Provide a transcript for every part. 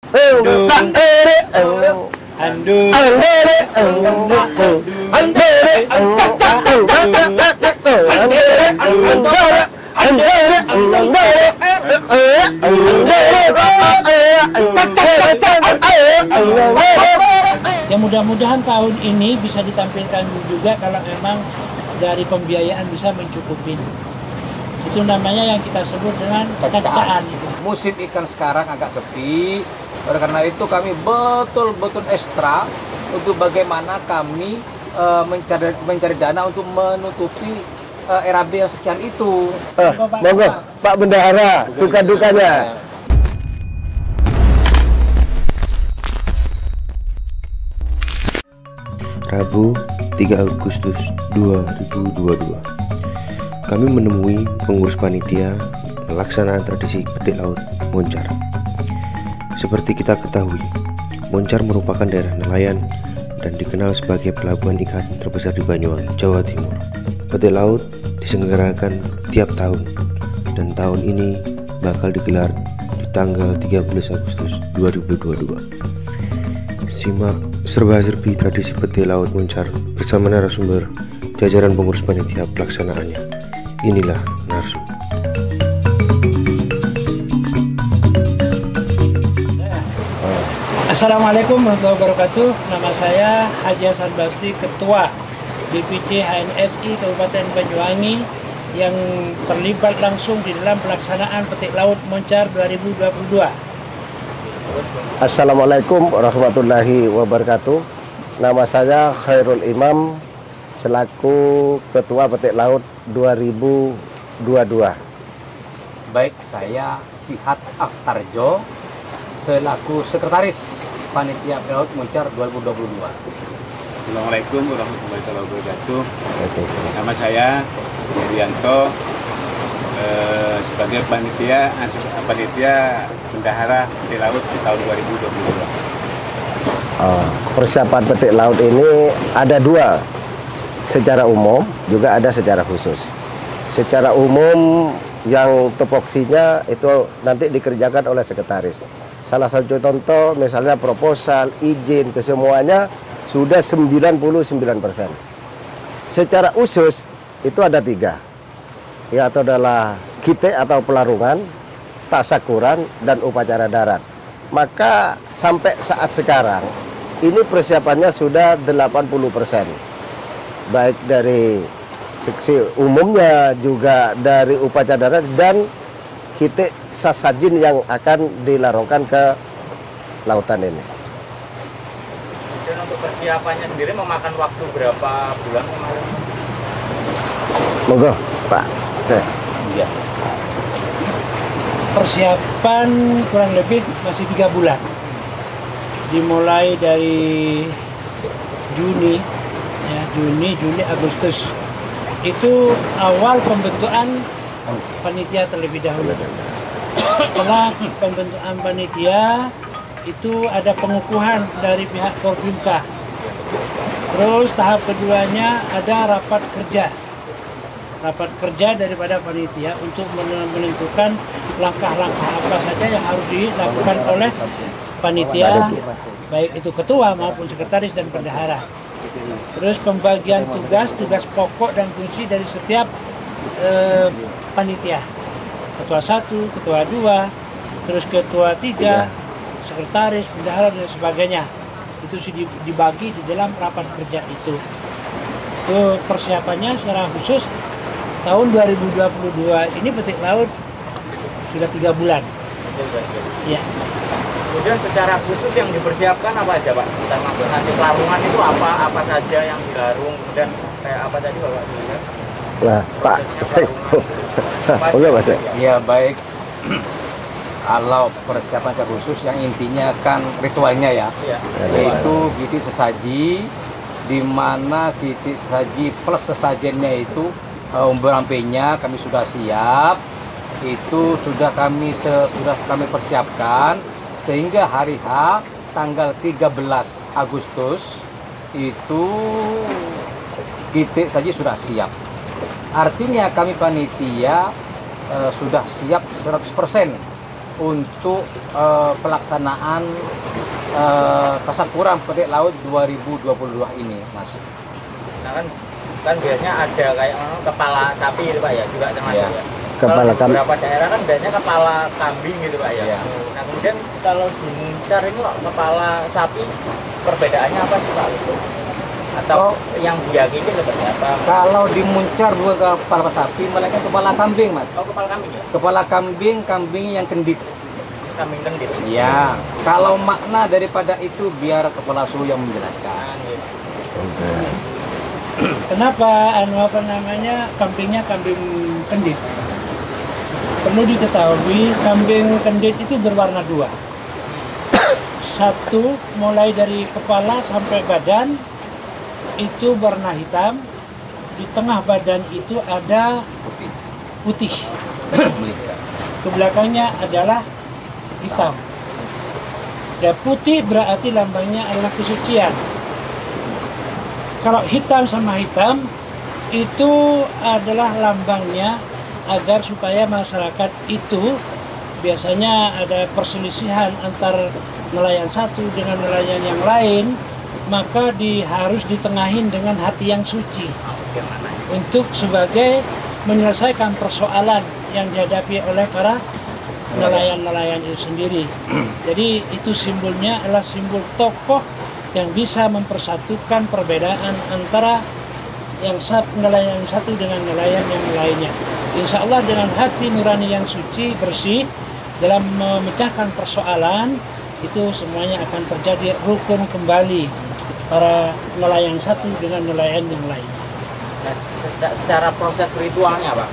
Ya mudah-mudahan tahun ini bisa ditampilkan juga kalau memang dari pembiayaan bisa mencukupi. Itu namanya yang kita sebut dengan kecaan. Musim ikan sekarang agak sepi, oleh karena itu kami betul-betul ekstra untuk bagaimana kami mencari dana untuk menutupi RAB yang sekian itu. Monggo, Pak Bendahara, suka dukanya. Rabu 3 Agustus 2022 kami menemui pengurus panitia pelaksanaan tradisi petik laut Moncar. Seperti kita ketahui, Moncar merupakan daerah nelayan dan dikenal sebagai pelabuhan ikan terbesar di Banyuwangi, Jawa Timur. Petik laut diselenggarakan tiap tahun dan tahun ini bakal digelar di tanggal 13 Agustus 2022. Simak serba-serbi tradisi petik laut Moncar bersama narasumber jajaran pengurus panitia pelaksanaannya. Inilah Narsu. Assalamualaikum warahmatullahi wabarakatuh. Nama saya Haji Hasan Basri, Ketua DPC HNSI Kabupaten Banyuwangi yang terlibat langsung di dalam pelaksanaan petik laut Moncar 2022. Assalamualaikum warahmatullahi wabarakatuh. Nama saya Khairul Imam selaku Ketua Petik Laut 2022. Baik, saya Sihat Aftarjo selaku Sekretaris Panitia Petik Laut Moncar 2022. Assalamualaikum warahmatullahi wabarakatuh. Nama saya Irianto sebagai panitia bendahara petik laut di tahun 2022. Persiapan petik laut ini ada dua, secara umum juga ada secara khusus. Secara umum yang topoksinya itu nanti dikerjakan oleh sekretaris. Salah satu contoh misalnya proposal, izin, kesemuanya sudah 99%. Secara khusus itu ada tiga, yaitu adalah kite atau pelarungan, tasakuran, dan upacara darat. Maka sampai saat sekarang ini persiapannya sudah 80%, baik dari seksi umumnya juga dari upacara darat dan kite sasajin yang akan dilarungkan ke lautan ini. Dan untuk persiapannya sendiri memakan waktu berapa bulan kemarin? Monggo, Pak. Iya. Persiapan kurang lebih masih 3 bulan. Dimulai dari Juni, Juli, Agustus. Itu awal pembentukan panitia terlebih dahulu. Setelah pembentukan panitia itu ada pengukuhan dari pihak Korbimka. Terus tahap keduanya ada rapat kerja daripada panitia untuk menentukan langkah-langkah apa saja yang harus dilakukan oleh panitia, baik itu ketua maupun sekretaris dan bendahara. Terus pembagian tugas pokok dan fungsi dari setiap panitia. Ketua 1, ketua 2, terus ketua 3, sekretaris, bendahara dan sebagainya. Itu dibagi di dalam rapat kerja itu. Persiapannya secara khusus tahun 2022 ini petik laut sudah 3 bulan. Ya. Kemudian secara khusus yang dipersiapkan apa aja, Pak? Termasuk nanti pelarungan itu apa saja yang dilarung, kemudian kayak apa tadi Bapak lihat? Nah, Pak, boleh Mas? Ya baik. Kalau persiapan secara khusus yang intinya kan ritualnya ya, yaitu gigi sesaji, di mana gigi sesaji plus sesajennya itu umbel-ambenya kami sudah siap, itu sudah kami persiapkan sehingga hari H tanggal 13 Agustus itu gigi saja sudah siap. Artinya kami panitia sudah siap 100% untuk pelaksanaan Tasyakuran Petik Laut 2022 ini, Mas. Nah kan biasanya ada kayak kepala sapi gitu Pak ya, juga termasuk Iya. ya. Kepala Kalau di kambing. beberapa daerah kan biasanya kepala kambing gitu Pak ya. Iya. Nah kemudian kalau di Muncar ini kok kepala sapi perbedaannya apa sih Pak? Atau yang diyakini seperti apa? Kalau di Muncar bukan kepala sapi, melainkan kepala kambing, Mas. Oh kepala kambing ya? Kepala kambing yang kendit. Kambing kendit. Ya, kalau makna daripada itu biar kepala suhu yang menjelaskan. Nah, gitu. Kenapa kambingnya kambing kendit? Perlu diketahui kambing kendit itu berwarna dua. Satu mulai dari kepala sampai badan itu warna hitam. Di tengah badan itu ada putih. Ke belakangnya adalah hitam. Dan putih berarti lambangnya adalah kesucian. Kalau hitam sama hitam itu adalah lambangnya agar supaya masyarakat itu biasanya ada perselisihan antar nelayan satu dengan nelayan yang lain, maka harus ditengahin dengan hati yang suci untuk sebagai menyelesaikan persoalan yang dihadapi oleh para nelayan-nelayan itu sendiri. Jadi itu simbolnya adalah simbol tokoh yang bisa mempersatukan perbedaan antara nelayan satu dengan nelayan yang lainnya. Insya Allah dengan hati nurani yang suci, bersih, dalam memecahkan persoalan, itu semuanya akan terjadi rukun kembali para nelayan satu dengan nelayan yang lain. Nah, secara proses ritualnya Pak,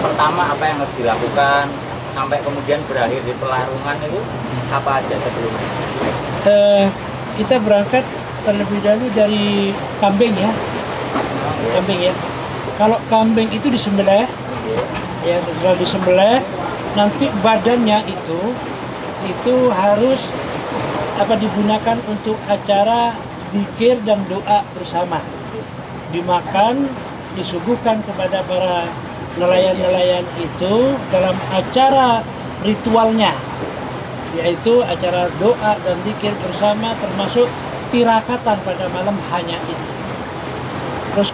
pertama apa yang harus dilakukan sampai kemudian berakhir di pelarungan itu apa aja sebelumnya? Kita berangkat terlebih dahulu dari kambing ya. Kambing ya. Kalau kambing itu disembelih, ya setelah disembelih, nanti badannya itu harus digunakan untuk acara zikir dan doa bersama. Dimakan, disuguhkan kepada para nelayan-nelayan itu dalam acara ritualnya, yaitu acara doa dan zikir bersama, termasuk tirakatan pada malam hanya itu. Terus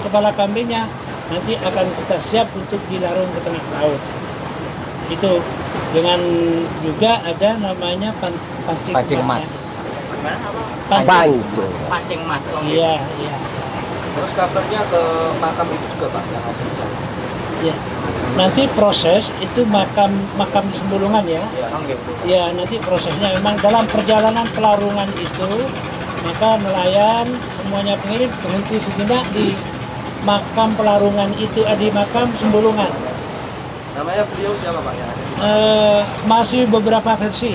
kepala kambingnya nanti akan kita siap untuk dilarung ke tengah laut. Itu dengan juga ada namanya pancing Mas. Pancing mas. Iya. Terus kabarnya ke makam itu juga Pak yang ada di sana. Ya. Nanti proses itu makam Sembulungan ya. Ya, nanti prosesnya memang dalam perjalanan pelarungan itu, maka nelayan semuanya pengirim berhenti sejenak di makam pelarungan itu, di makam Sembulungan. Namanya beliau siapa Pak yang ada di Masih beberapa versi.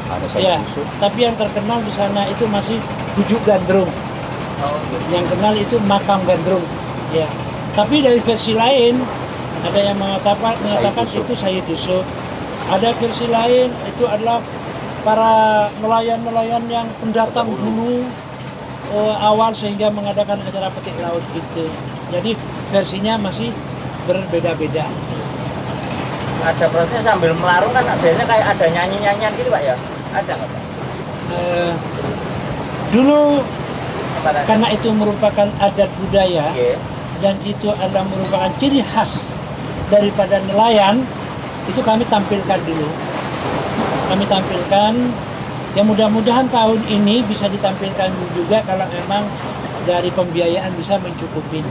Ada Ya, Yusuf. tapi yang terkenal di sana itu masih Bujuk Gandrung. Yang kenal itu makam Gandrung. Ya. Tapi dari versi lain ada yang mengatakan itu Sayyid Yusuf. Ada versi lain itu adalah para nelayan-nelayan yang pendatang dulu awal sehingga mengadakan acara petik laut itu. Jadi versinya masih berbeda-beda. Ada prosesnya sambil melarung kan biasanya kayak ada nyanyi-nyanyian gitu Pak ya? Ada nggak Pak? Dulu karena itu merupakan adat budaya dan itu adalah merupakan ciri khas daripada nelayan, itu kami tampilkan dulu. Kami tampilkan, ya mudah-mudahan tahun ini bisa ditampilkan juga kalau memang dari pembiayaan bisa mencukupi.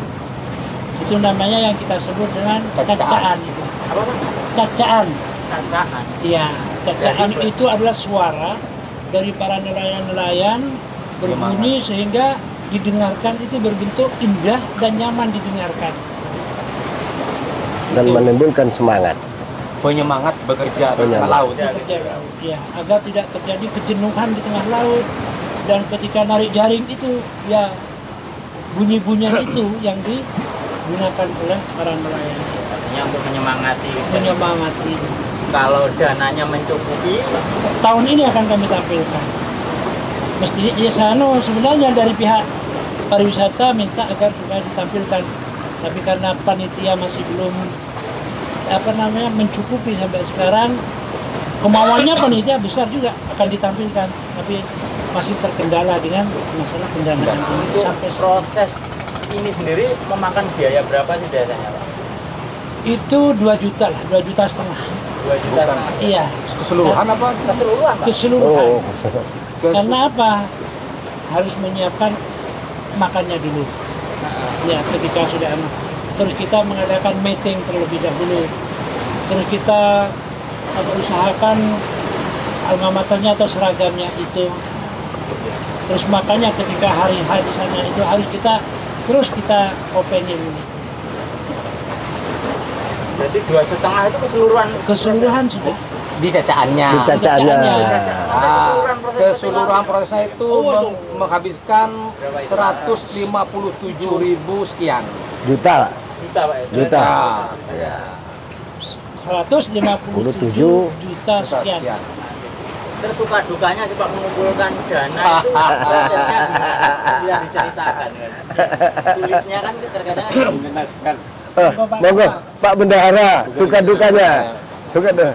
Itu namanya yang kita sebut dengan cacaan itu. Apa Pak? Cacaan. Cacaan. Iya, cacaan itu adalah suara dari para nelayan-nelayan berbunyi sehingga didengarkan itu berbentuk indah dan nyaman didengarkan. Dan menimbulkan semangat. Penyemangat bekerja di tengah laut. Ya, agar tidak terjadi kejenuhan di tengah laut, dan ketika narik jaring itu ya bunyi-bunyian itu yang digunakan oleh para nelayan. Artinya untuk menyemangati. Menyemangati. Kalau dananya mencukupi, Tahun ini akan kami tampilkan. Mesti ya sebenarnya dari pihak pariwisata minta agar supaya ditampilkan, tapi karena panitia masih belum mencukupi sampai sekarang, Kemauannya panitia besar juga akan ditampilkan, tapi masih terkendala dengan masalah pendanaan ini. Untuk Sampai proses ini sendiri memakan biaya berapa sih biasanya Pak? itu 2 juta lah, 2,5 juta. 2 juta setengah. Iya, Keseluruhan apa? Keseluruhan Pak? keseluruhan. Oh, Karena apa? Harus menyiapkan makannya dulu. Ya, ketika sudah terus kita mengadakan meeting terlebih dahulu. Terus kita usahakan alma maternya atau seragamnya itu. Terus makanya ketika hari di sana itu harus kita opening. Berarti 2,5 itu Keseluruhan sudah. Di cacaannya. di cacaannya. Keseluruhan prosesnya itu menghabiskan 157.000 sekian. Juta. juta Pak ya? Juta. Ya. 157 juta sekian. Terus suka dukanya sih Pak mengumpulkan dana itu prosesnya bisa diceritakan kan? Sulitnya kan terkadang mengenaskan. Monggo, Pak Bendahara, suka dukanya. Suka deh.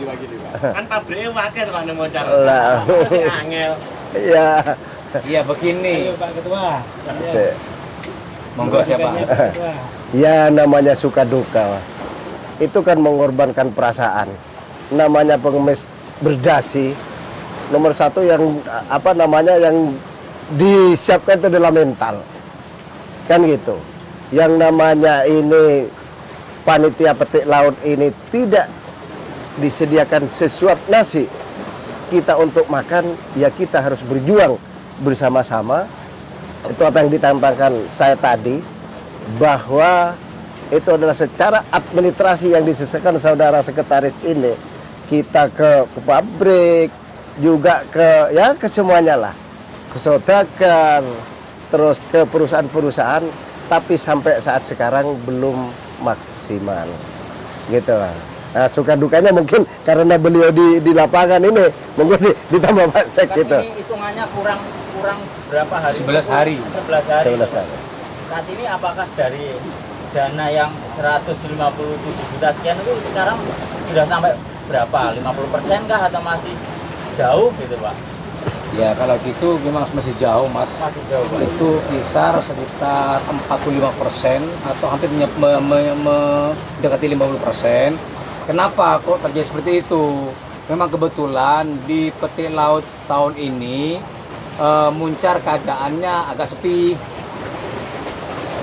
Kan pabriknya wakil Pak nemu cara. Lah. Masih angel. Iya. Iya begini. Ayo Pak Ketua. Se- Monggo siapa? Pak Ketua. Ya namanya suka duka. Itu kan mengorbankan perasaan. Namanya pengemis berdasi. Nomor satu yang yang disiapkan itu adalah mental. Kan gitu. Yang namanya ini panitia petik laut ini tidak disediakan sesuap nasi kita untuk makan, ya kita harus berjuang bersama-sama. Itu apa yang ditampilkan saya tadi, bahwa itu adalah secara administrasi yang diselesaikan saudara sekretaris ini. Kita ke pabrik, juga ke semuanya lah, ke saudagar, terus ke perusahaan-perusahaan, tapi sampai saat sekarang belum maksimal, gitu lah. Nah, suka dukanya mungkin karena beliau di lapangan ini, mungkin ditambah Pak Sek kan gitu. ini hitungannya kurang berapa hari? 11 hari. 11 hari. 11 hari. Saat ini apakah dari dana yang 157 juta sekian itu sekarang sudah sampai berapa? 50% kah atau masih jauh gitu Pak? Ya kalau gitu memang masih jauh Mas. Masih jauh Pak. Itu kisar sekitar 45% atau hampir mendekati 50%. Kenapa kok terjadi seperti itu? Memang kebetulan di petik laut tahun ini Muncar keadaannya agak sepi.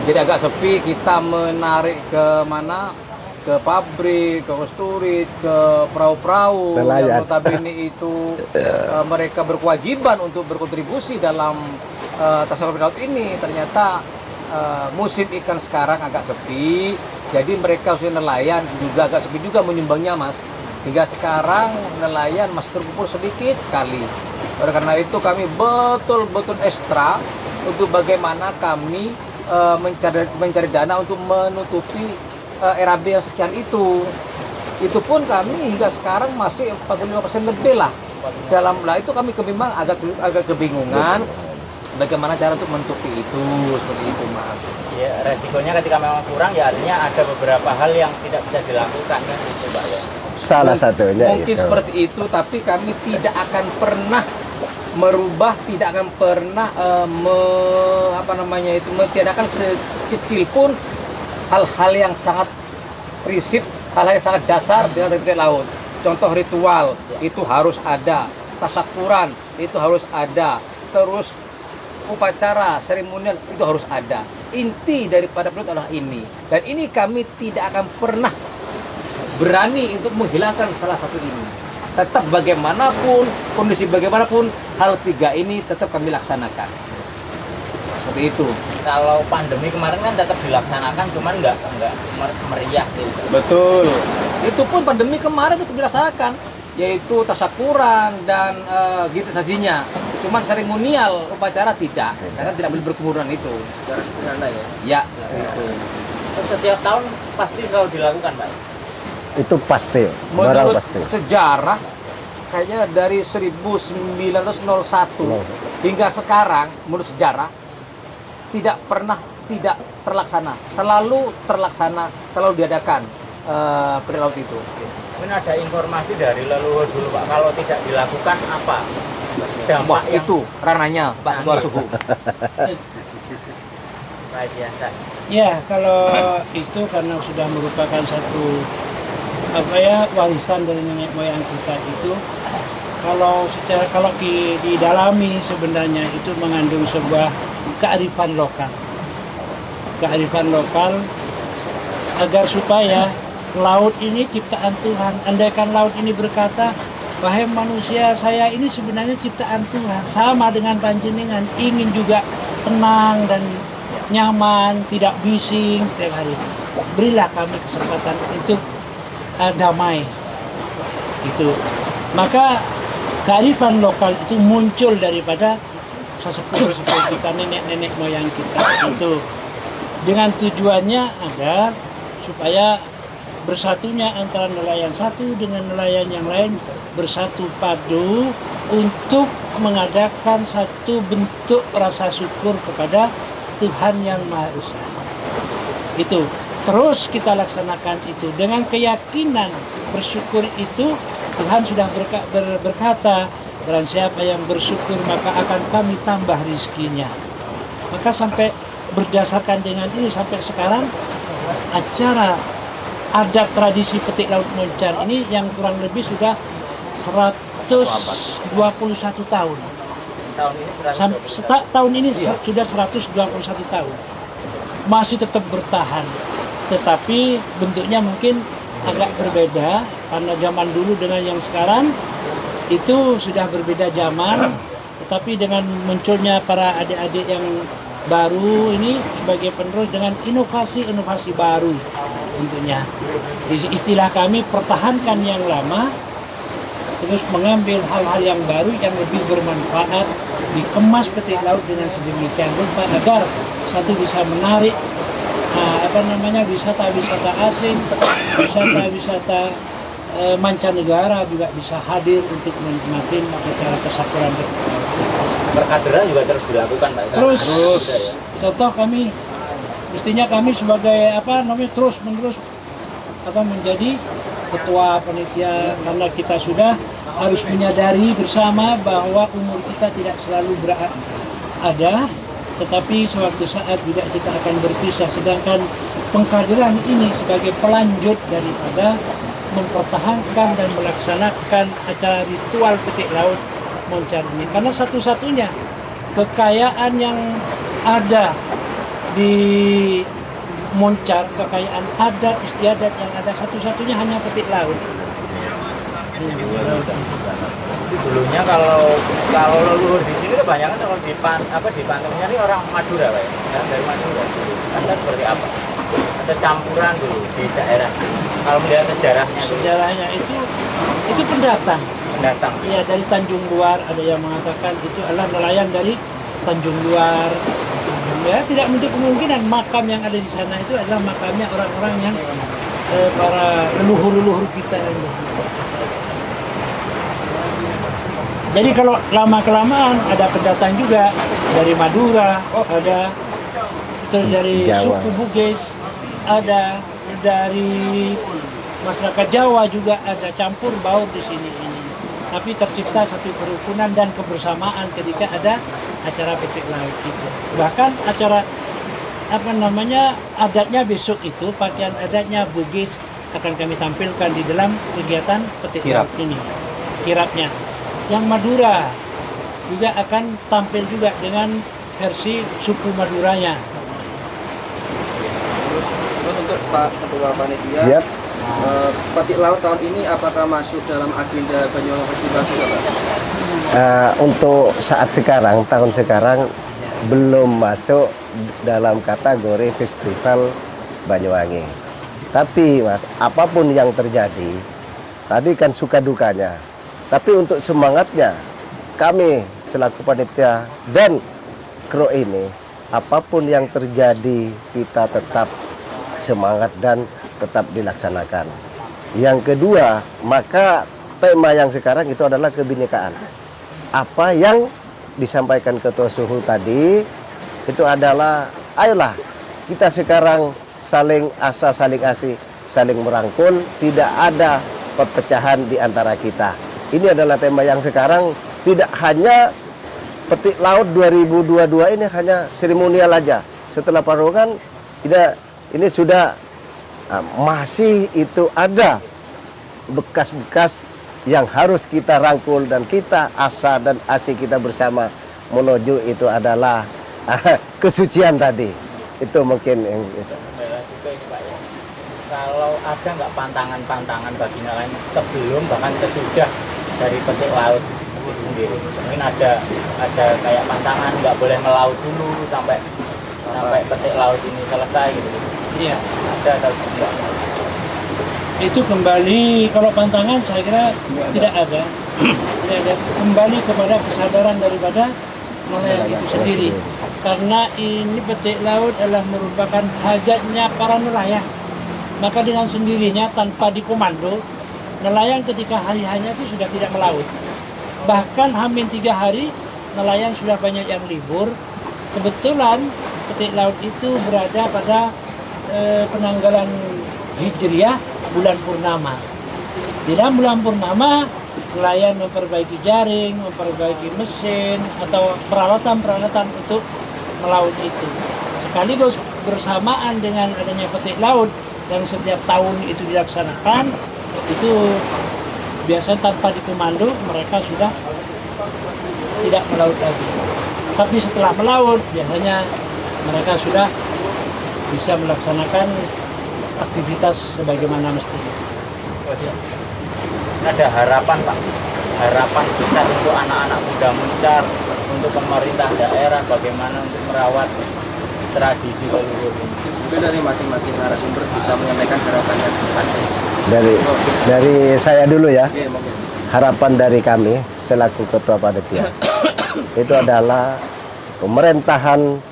Jadi agak sepi, kita menarik ke mana? Ke pabrik, ke kosturit, ke perahu-perahu yang notabene itu mereka berkewajiban untuk berkontribusi dalam tasawuf laut ini. Ternyata musim ikan sekarang agak sepi, jadi mereka khususnya nelayan juga agak sepi juga menyumbangnya Mas. Hingga sekarang nelayan masih terkumpul sedikit sekali. Oleh karena itu kami betul-betul ekstra untuk bagaimana kami mencari dana untuk menutupi RAB yang sekian itu. Itu pun kami hingga sekarang masih 45% lebih lah. Itu kami memang agak kebingungan bagaimana cara untuk menutupi itu, seperti itu Mas. Ya, resikonya ketika memang kurang ya artinya ada beberapa hal yang tidak bisa dilakukan kan gitu Pak ya. Salah satunya mungkin itu. seperti itu, tapi kami tidak akan pernah merubah, tidak akan pernah mentiadakan sekecil pun hal-hal yang sangat prinsip, hal-hal yang sangat dasar dalam petik laut. Contoh ritual itu harus ada, tasakuran itu harus ada, terus upacara seremonial itu harus ada. Inti daripada pelit adalah ini, dan ini kami tidak akan pernah berani untuk menghilangkan salah satu ini. Tetap bagaimanapun, kondisi bagaimanapun, hal tiga ini tetap kami laksanakan. Seperti itu. Kalau pandemi kemarin kan tetap dilaksanakan, cuman nggak meriah gitu. Betul. Itu pun pandemi kemarin tetap dilaksanakan, yaitu tasakuran dan gitu sajinya. Cuman seremonial upacara tidak, karena tidak boleh berkemurunan itu. Secara sederhana ya. Ya, itu. Terus setiap tahun pasti selalu dilakukan Pak. Itu pasti, barang Menurut pasti. sejarah, kayaknya dari 1901 hingga sekarang, menurut sejarah, tidak pernah tidak terlaksana. Selalu terlaksana, selalu diadakan petik laut itu. Mungkin ada informasi dari leluhur dulu Pak, kalau tidak dilakukan apa dampak yang Itu rananya Pak Ketua Suku. luar biasa. Ya, kalau itu karena sudah merupakan satu warisan dari nenek moyang kita itu, kalau didalami sebenarnya itu mengandung sebuah kearifan lokal. Kearifan lokal agar supaya laut ini ciptaan Tuhan. Andaikan laut ini berkata, wahai manusia, saya ini sebenarnya ciptaan Tuhan, sama dengan panjenengan, ingin juga tenang dan nyaman, tidak bising setiap hari. Berilah kami kesempatan untuk damai. Itu. Maka kearifan lokal itu muncul daripada sesepuh-sesepuh kita, nenek-nenek moyang kita itu, dengan tujuannya agar supaya bersatunya antara nelayan satu dengan nelayan yang lain bersatu padu untuk mengadakan satu bentuk rasa syukur kepada Tuhan yang Maha Esa. Itu terus kita laksanakan itu dengan keyakinan bersyukur itu. Tuhan sudah berkata, barang siapa yang bersyukur maka akan kami tambah rizkinya. Maka sampai berdasarkan dengan ini sampai sekarang acara adat tradisi petik laut Moncar ini yang kurang lebih sudah 121 tahun. Tahun ini sudah 121 tahun. Masih tetap bertahan. Tetapi bentuknya mungkin agak berbeda karena zaman dulu dengan yang sekarang itu sudah berbeda zaman. Tetapi dengan munculnya para adik-adik yang baru ini sebagai penerus dengan inovasi-inovasi baru tentunya. Istilah kami pertahankan yang lama, terus mengambil hal-hal yang baru yang lebih bermanfaat, dikemas petik laut dengan sedemikian rupa agar satu bisa menarik wisata-wisata asing, wisata-wisata mancanegara juga bisa hadir untuk menikmati acara kesakuran Perkaderan juga terus dilakukan Pak. Terus contoh kami mestinya kami sebagai terus menerus menjadi ketua panitia, karena kita sudah harus menyadari bersama bahwa umur kita tidak selalu berada, tetapi suatu saat juga kita akan berpisah. Sedangkan pengkaderan ini sebagai pelanjut daripada mempertahankan dan melaksanakan acara ritual petik laut Moncar ini, karena satu-satunya kekayaan yang ada di Moncar, kekayaan adat istiadat yang ada satu-satunya hanya petik laut. Dulunya kalau leluhur di sini kebanyakan kalau di pantainya ini orang Madura Pak ya, dari Madura. Anda seperti apa? Ada campuran dulu di daerah. Kalau melihat sejarahnya itu pendatang. Iya, dari Tanjung Luar, ada yang mengatakan itu adalah nelayan dari Tanjung Luar. Ya, tidak menutup kemungkinan makam yang ada di sana itu adalah makamnya orang-orang yang para leluhur-leluhur kita. Jadi kalau lama-kelamaan ada pendatang juga dari Madura, ada dari Jawa. suku Bugis, ada dari masyarakat Jawa juga ada, campur baur di sini ini. Tapi tercipta satu kerukunan dan kebersamaan ketika ada acara petik laut itu. Bahkan acara adatnya besok itu, pakaian adatnya Bugis akan kami tampilkan di dalam kegiatan petik laut ini. Kirapnya. Yang Madura juga akan tampil juga dengan versi suku Maduranya. Terus untuk Pak Ketua Panitia, Siap. petik laut tahun ini apakah masuk dalam agenda Banyuwangi Festival juga Pak? Untuk saat sekarang, tahun sekarang belum masuk dalam kategori festival Banyuwangi. Tapi Mas, apapun yang terjadi, tadi kan suka dukanya. Tapi untuk semangatnya, kami selaku panitia dan kru ini, apapun yang terjadi, kita tetap semangat dan tetap dilaksanakan. Yang kedua, maka tema yang sekarang itu adalah kebinekaan. Apa yang disampaikan Ketua Suhu tadi, itu adalah, ayolah kita sekarang saling asa, saling asih, saling merangkul, tidak ada perpecahan di antara kita. Ini adalah tema yang sekarang tidak hanya Petik Laut 2022 ini hanya seremonial aja. Setelah Parokan ini sudah masih itu ada bekas-bekas yang harus kita rangkul dan kita asa dan asi kita bersama menuju itu adalah kesucian tadi. Itu mungkin yang itu. Kalau ada nggak pantangan-pantangan bagi nelayan sebelum bahkan sesudah dari Petik Laut itu sendiri? Mungkin ada kayak pantangan nggak boleh melaut dulu sampai Petik Laut ini selesai gitu. Iya. Ada atau tidak? Itu kembali, kalau pantangan saya kira tidak ada. Tidak ada. Kembali kepada kesadaran daripada nelayan itu sendiri. Karena ini Petik Laut adalah merupakan hajatnya para nelayan. Maka dengan sendirinya tanpa dikomando, nelayan ketika hari-harinya itu sudah tidak melaut. Bahkan hamin 3 hari, nelayan sudah banyak yang libur. Kebetulan Petik Laut itu berada pada penanggalan Hijriah bulan purnama. Di dalam bulan purnama, nelayan memperbaiki jaring, memperbaiki mesin, atau peralatan-peralatan untuk melaut itu. Sekaligus bersamaan dengan adanya Petik Laut, yang setiap tahun itu dilaksanakan, itu biasanya tanpa dikomando mereka sudah tidak melaut lagi. Tapi setelah melaut, biasanya mereka sudah bisa melaksanakan aktivitas sebagaimana mestinya. Ada harapan Pak, harapan besar untuk anak-anak muda Muncar, untuk pemerintah daerah bagaimana untuk merawat tradisi leluhur ini. Mungkin dari masing-masing narasumber bisa menyampaikan harapannya. Dari saya dulu ya. Oke, mungkin. Harapan dari kami selaku Ketua Panitia itu adalah pemerintahan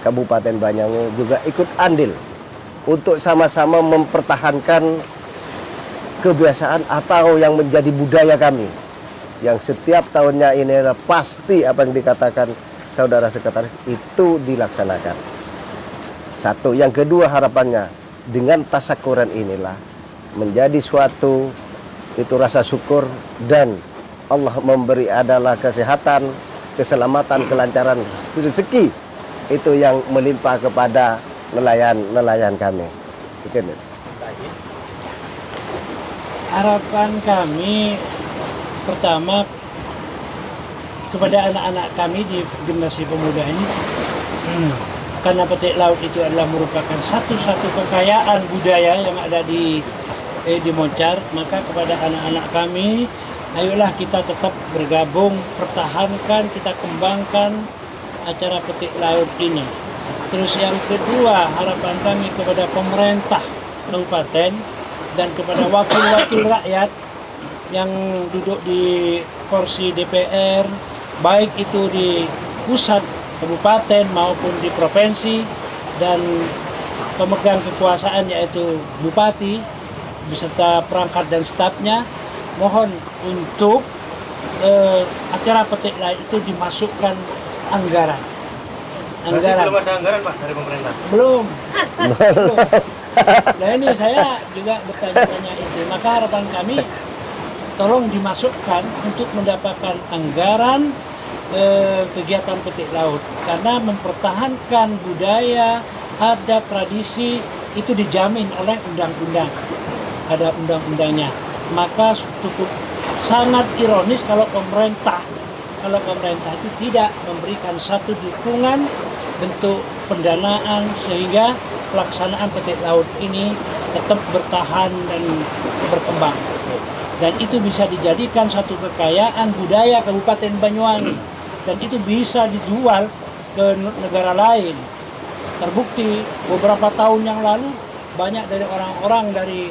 Kabupaten Banyuwangi juga ikut andil untuk sama-sama mempertahankan kebiasaan atau yang menjadi budaya kami yang setiap tahunnya ini adalah pasti apa yang dikatakan saudara sekretaris itu dilaksanakan. Satu, yang kedua harapannya dengan tasakuran inilah menjadi suatu itu rasa syukur dan Allah memberi adalah kesehatan, keselamatan, kelancaran rezeki itu yang melimpah kepada nelayan kami. Mungkin. Harapan kami pertama kepada anak-anak kami di generasi pemuda ini, karena Petik Laut itu adalah merupakan satu-satu kekayaan budaya yang ada di Moncar, maka kepada anak-anak kami, ayolah kita tetap bergabung, pertahankan, kita kembangkan acara Petik Laut ini. Terus yang kedua, harapan kami kepada pemerintah kabupaten dan kepada wakil-wakil rakyat yang duduk di kursi DPR, baik itu di pusat kabupaten maupun di provinsi, dan pemegang kekuasaan yaitu bupati beserta perangkat dan stafnya, mohon untuk acara Petik Laut itu dimasukkan anggaran. Belum ada anggaran Pak dari pemerintah? Belum. Nah ini saya juga bertanya-tanya itu. Maka harapan kami tolong dimasukkan untuk mendapatkan anggaran kegiatan Petik Laut, karena mempertahankan budaya, adat, tradisi itu dijamin oleh undang-undang, ada undang-undangnya. Maka cukup sangat ironis kalau pemerintah itu tidak memberikan satu dukungan bentuk pendanaan sehingga pelaksanaan Petik Laut ini tetap bertahan dan berkembang, dan itu bisa dijadikan satu kekayaan budaya Kabupaten Banyuwangi, dan itu bisa dijual ke negara lain. Terbukti beberapa tahun yang lalu banyak dari orang-orang dari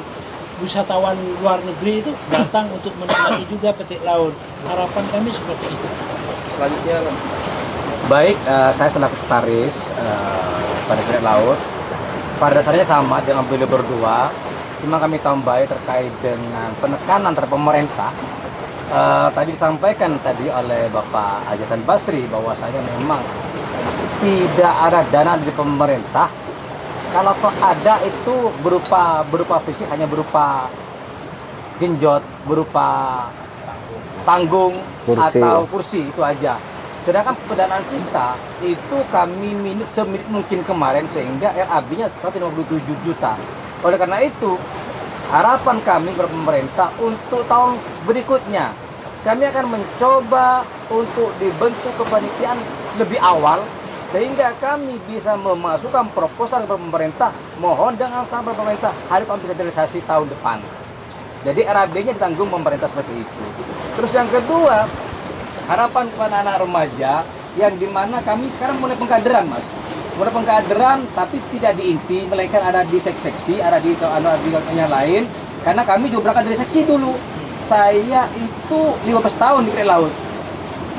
wisatawan luar negeri itu datang untuk menikmati juga Petik Laut. Harapan kami seperti itu. Selanjutnya, Baik, saya selaku sekretaris pada Petik Laut, pada dasarnya sama dengan beliau berdua, cuma kami tambahi terkait dengan penekanan terhadap pemerintah. Tadi disampaikan tadi oleh Bapak Hasan Basri bahwasanya memang tidak ada dana dari pemerintah. Kalau ada itu berupa fisik, hanya berupa genjot berupa panggung Kursi. atau kursi itu aja. Sedangkan pendanaan kita itu kami seminit mungkin kemarin sehingga RAB-nya 157 juta. Oleh karena itu harapan kami kepada pemerintah untuk tahun berikutnya kami akan mencoba untuk dibentuk kepanitiaan lebih awal sehingga kami bisa memasukkan proposal kepada pemerintah, mohon dengan sama pemerintah hari kami bisa realisasi tahun depan. Jadi RAB-nya ditanggung pemerintah seperti itu. Terus yang kedua, harapan kepada anak remaja yang dimana kami sekarang mulai pengkaderan, Mas. Mulai pengkaderan tapi tidak di inti, melainkan ada di seksi, ada di yang lain. Karena kami juga berangkat dari seksi dulu. Saya itu 15 tahun di Petela Laut,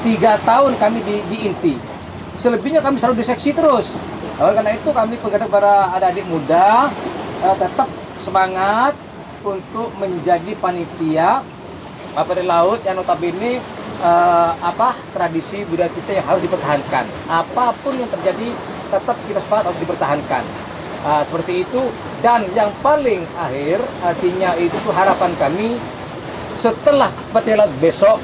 3 tahun kami di inti. Selebihnya kami selalu di seksi terus. Oleh karena itu kami pengkaderan para adik-adik muda tetap semangat untuk menjadi panitia Petela Laut yang notabene tradisi budaya kita yang harus dipertahankan. Apapun yang terjadi tetap kita sepakat harus dipertahankan. Seperti itu. Dan yang paling akhir artinya itu harapan kami setelah Petela Laut besok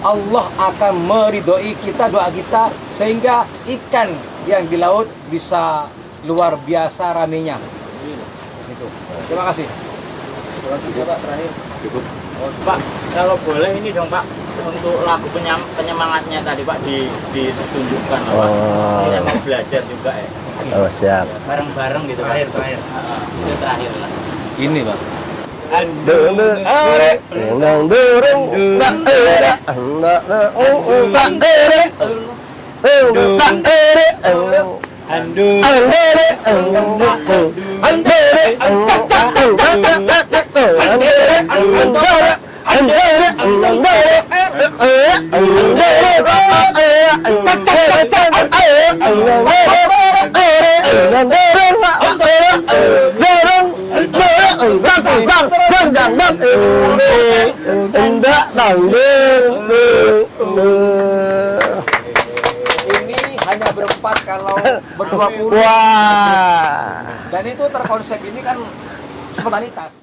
Allah akan meridhoi kita, doa kita sehingga ikan yang di laut bisa luar biasa ramenya. Gitu. Terima kasih. Pak terakhir. Pak, kalau boleh ini dong Pak, untuk lagu penyemangatnya tadi Pak ditunjukkan Pak. Saya mau belajar juga ya. Oh, siap. Bareng-bareng gitu Pak. Terakhir. Itu terakhir lah. Ini, Pak. Ini hanya berempat kalau berdua puluh. Wah. Dan itu terkonsep ini kan spontanitas.